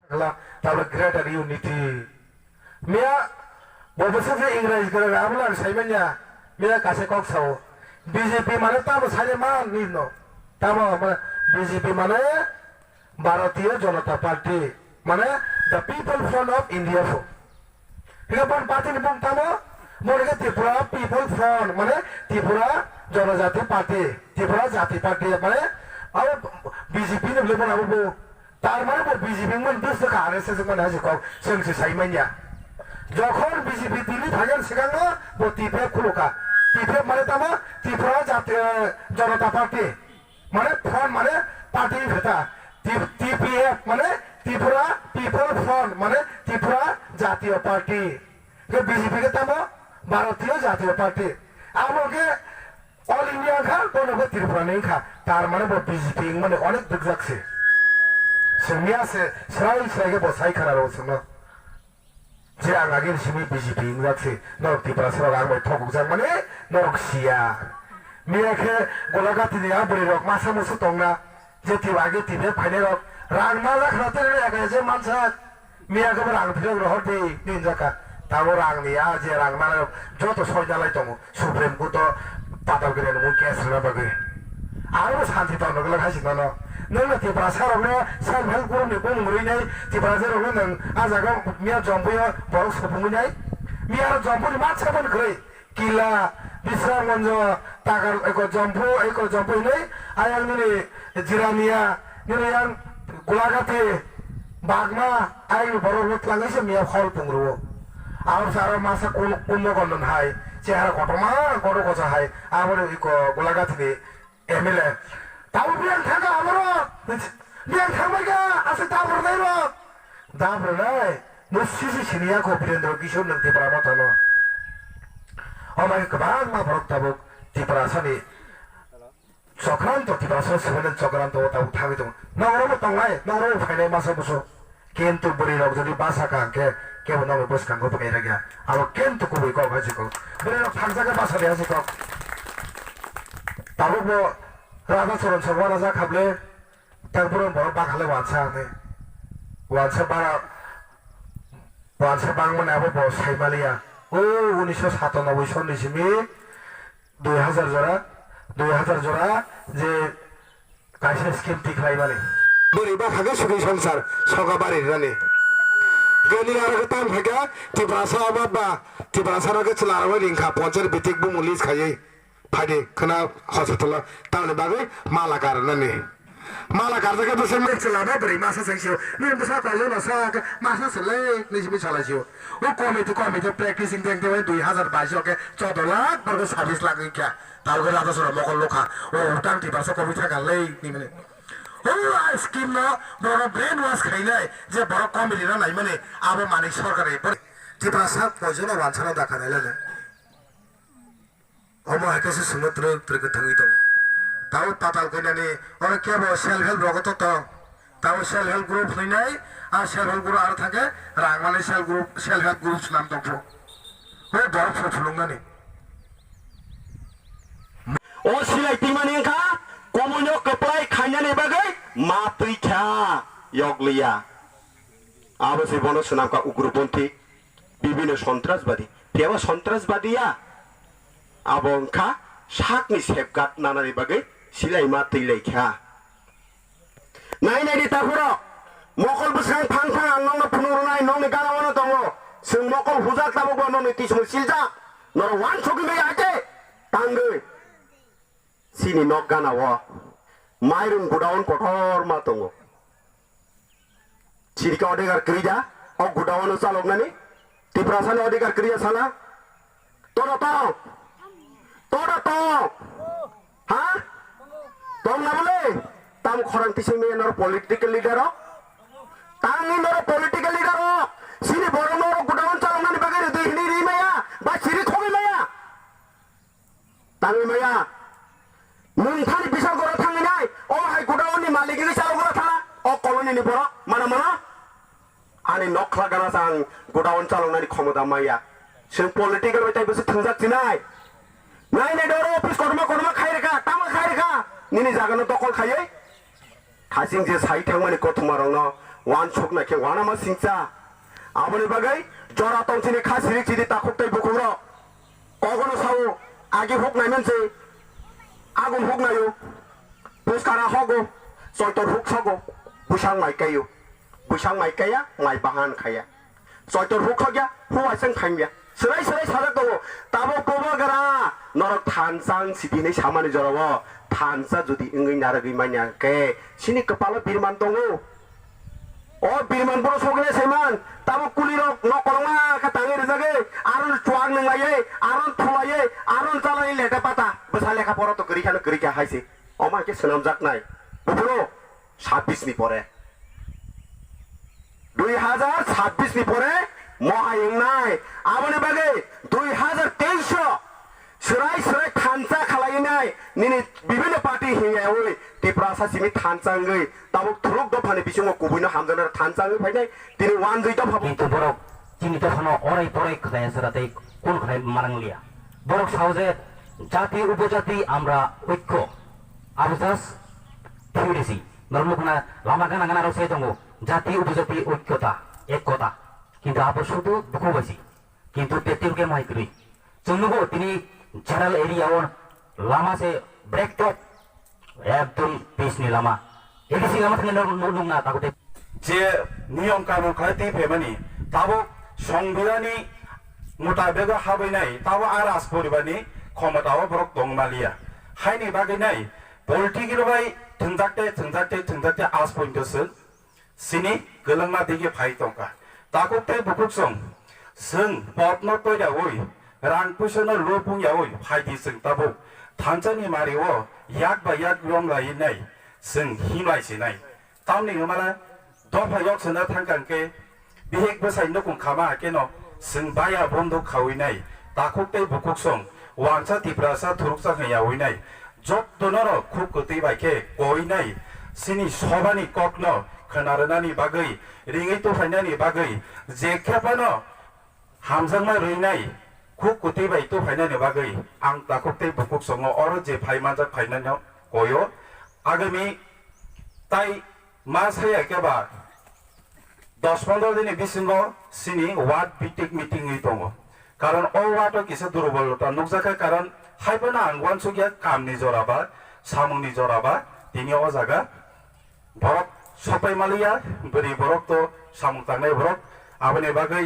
তাহলে greater unity মিয়া ববসে ইংরেজি করে আমলা সাইমানিয়া মিয়া কাছে কক সাও বিজেপি মানে তাবো সাইলে মান নিনো তাবো বিজেপি মানে ভারতীয় জনতা পার্টি মানে the people front of India ফো হিরাপন পার্টি নিবং তাবো মনে ত্রিপুরা পিপল ফ্রন্ট মানে ত্রিপুরা জনজাতি পার্টি ত্রিপুরা জাতি পার্টি মানে আর বিজেপি নে বলে বনাবো তার মানে বিজেপি মানে দুষ্ট আরএসএস মানে আছে কক সেংসি সাইমানিয়া যখন বিজেপি দিল্লি থাকেন সেখানে টিপে খুলুকা টিপে মানে তামা ত্রিপুরা জাতীয় জনতা পার্টি মানে ফ্রন্ট মানে পার্টি ভেতা টিপিএফ মানে ত্রিপুরা পিপল ফ্রন্ট মানে ত্রিপুরা জাতীয় পার্টি বিজেপি কে তামা ভারতীয় জাতীয় পার্টি আমাকে অল ইন্ডিয়া খা কোনো ত্রিপুরা নেই খা তার মানে বিজেপি মানে অনেক দুঃখ যাচ্ছে সেমিয়া সে সেরাই সেরাইকে বসাই খারাপ হচ্ছে না যে আং আগে সিমি বিজেপি যাচ্ছে নরক ত্রিপুরা সেরাক আং বাই ঠকুক যাক মানে নরক সিয়া মিয়াকে গলাগাতি নিয়া বলি রক মাসা মুসু দंना যে টিপ আগে টিপে ফাইনে রক রাং मा जाखराते रे जे मानसा मियाके रां फिरक रहर दे निन जाका ताबो रां निया जे रां ना जत सयदालाय दङ सुप्रिम कोर्ट पाताल गेलेन मु केस ना बागे आरो शान्ति तनो गला खासि न नों टिप्रा सारनो सेल्फ हेल्प ग्रुप नि बुं मुरिनाय टिप्रा जेरावनो नों आजागा मिया जम्बुया बरक सफुंगुनाय मिया जम्बुनि माछाबन खै किला बिश्रामगंज तागार एको जम्बु नै आयांनि जिरानिया नियां गुलागाते बागमा आयांनि बरक लांगायसे मिया खल पुंग्रो आरो सारा मासा कुम्म गन्दन हाय चेहरा गटमा गडो गजा हाय आबो इको गुलागाते एमएलए ताबो बियां थागा आमरो बियां थांबायगा आसे दाब्र नाय रो दाब्र नाय नसिसि सिनिया को वीरेंद्र किशोर नों टिप्रा माथानो अमाय गोबां मा बरक ताबो टिप्रा सानि चक्रान्त टिप्रा सेभेन चक्रान्त ताबो थाङै दं नगरबो तंनाय नगरबो फायनाय मासा बसो किन्तु बोरै रक जदि बासा कांके केबो नगो बसकांगो फैरा गया आरो किन्तु कुबै को भाजिको बोरै रक फांजागा बासा देहाजिको ताबो राजा चरण सर्मा राजा खाबले तारपुरन बर बाखाले वानसा ने वानसा बांग मन आबो ब साइमालिया ओ 1997 सननि सिमि 2000 जरा जे कायसे स्किम टिकलाय माने बोरैबा हागे सुखै संसार सगा बारि रानि गनि आरो ताम फागा टिप्रासा बाबा टिप्रासा रगे चलारबा रिंखा पन्चायत बिटिक बु मुलिस खायै फायदे खोना हस्पिटाल तावने बागै माला गारनानै माला गारजाके दसे मेक चलाबा बोरै मासा संसियो नों बसा काजो नसा मासा सलै निसिबि चलासियो ओ कमिटी प्र्याक्टिसिङ देंते 2022 के 14 लाख बर्ग 26 लाख क्या तावगे राजा सर मकल लोखा ओ उटान टिप्रासा कमिटी गालै निमने ओ स्किम न बर ब्रेन वाश खाइनाय जे बर कमिटी न नाइ माने आबो माने सरकारै टिप्रासा पयजना वानसाना दाखानायले अमा हेकेसे सुमत्र प्रगत थाङै दं ताव पाताल गनानै अरे केबो सेल्फ हेल्प रगत त ताव सेल्फ हेल्प ग्रुप फैनाय आ सेल्फ हेल्प ग्रुप आरो थाके रांमाने सेल्फ हेल्प ग्रुप नाम दंफो हो बर फुलुंगानि ओ सिलाइति माने का कमनो कपलाय खायनानै बागै मा पैखा यगलिया आबसे बनो सुनामका उग्रपन्थी विभिन्न सन्त्रासबादी तेवा सन्त्रासबादिया आबंखा साकनि सेफगार्ड नानानि बागै सिलाइमा तैलायखा नायनायनि ताफोराव मकल बसां फां आंनावनो फुनुरनाय नंनि गालावनो दङ जों मकल हुजाक ताबो नंनि तिसुल सिलजा नर वान सगिबाय आके तांगै सिनि नक गानाव माइरुं गुडाउन कठर मा दङ सिरिका अडेगार क्रिया अ गुडाउन चालकनानै टिप्रासानि अडेगार क्रिया साला तोरा तो हाँ तुम ना बोले तम खरंती से में नर पॉलिटिकल लीडर हो तांगी नर पॉलिटिकल लीडर हो सिरी बरो नर गुडाउन चालना नि बगैर देखनी री मया बा सिरी खोगी मया तांगी मया मुंथानि बिसा गरा थांगी नाय ओ हाय गुडाउन नि मालिक नि चालक गरा थाला ओ कॉलोनी नि बरो माना आनि नखला गाना सां गुडाउन चालना नि क्षमता मया जों पॉलिटिकल बायताय बसे थंजाक्ति नाय नाय डरो ऑफिस करमा खायरेखा तामा खायरेखा निनि जागानो दखल खायै थासिं जे साइ थांमानि गथमारनो wan chok na ke wana ma singcha aboni bagai jora tongchini khasiri chidi takuk tai bukuro ogono sao agi huk nai mense agun huk nayo puskara hogo soitor huk sogo busang mai kayo busang mai kaya mai bahan kaya soitor huk hogya huwa sang khaimya serai serai sadak do tabo koba gara norok thansang sidini samani jarawo thansa jodi ingui naragi manya ke sini kepala birman tongo oh birman boro sogene seman tabo kulirok nokolonga katangi rezage aron chuang nanglaye aron thulaye aron chalai leta pata besa lekha poro to gerika haise oma ke senamjak nai bufuro 26 ni pore 2026 ni pore mohayeng nai abone bage 2023 serai serai thansa khalai nai nini bibino party hinga oi tiprasa simi thansa ngai tabo thuruk do phane bisingo kubuino hamjana thansa ngai phainai tini wan joi to phabu কিন্তু বড় চিনি তো কোনো অরাই পরাই খায় সেটাতে কোন খায় মারাংলিয়া বড় সহজে জাতি উপজাতি আমরা ঐক্য আবজাস থিওরিসি নরমুখনা লামা গানা গানা রসে দङ জাতি উপজাতি ঐক্যতা একতা কিন্তু আবো শুধু দুঃখবাসী কিন্তু তেতিরকে মাইক্রি চন্নগো তিনি জেনারেল এরিয়াওর লামাসে ব্রেকটপ একদম পিছনি লামা এদিসি লামা থেকে নরমুখনা তাকতে যে নিয়ম কানুন খাইতে ফেমানি তাবো সংবিধানি মোতাবেক হাবैनाय তাবো আরাস পরিবারनि ক্ষমতাও বরক দংমালিয়া হাইনি বাগैनाय পলিটিকেल बाय थंजाकते आस पइन्टसो सिनि गोलांना दिगे फाइ दंका ताकुते बुकुकसं जों पटनो तयदावै रानपुसनो लुपुंयावै फाइदि जों ताबो थानसानि मारिओ याक बा याक रम लायनाय जों हिमायसिनाय तामनि माला दफा यक्सना थांगांके बिहेक बसाइनो कुं खामा केनो जों बाया बन्द खावैनाय ताकुते बुकुकसं वांसा तिप्रासा थुरुकसा हैयावैनाय जत्तनर खुब गति बाइके गयनाय सिनि सबानि ककनो खोनारनानि बागै रिङै तफायनानि बागै जेखेबानो हामजांमा रैनाय खुब गति बाइ तफायनानि बागै आं ताकुते बुकुकसंङो अर जे फाइमाजा फाइनानो गयो आगामी ताइ मासाया केबा 10-15 दिननि बिसिङो सिनि वार्ड बिटिक मिटिंङै दङ कारण अ वार्डो किसे दुर्बलता नुकजाखा कारण हाइबना आंगवान सुगिया कामनि जराबा सामुंनि जराबा दिनि अ जागा बरक सपाय मालिया बोरि बरक तो सामुं थांनाय बरक आबनि बागै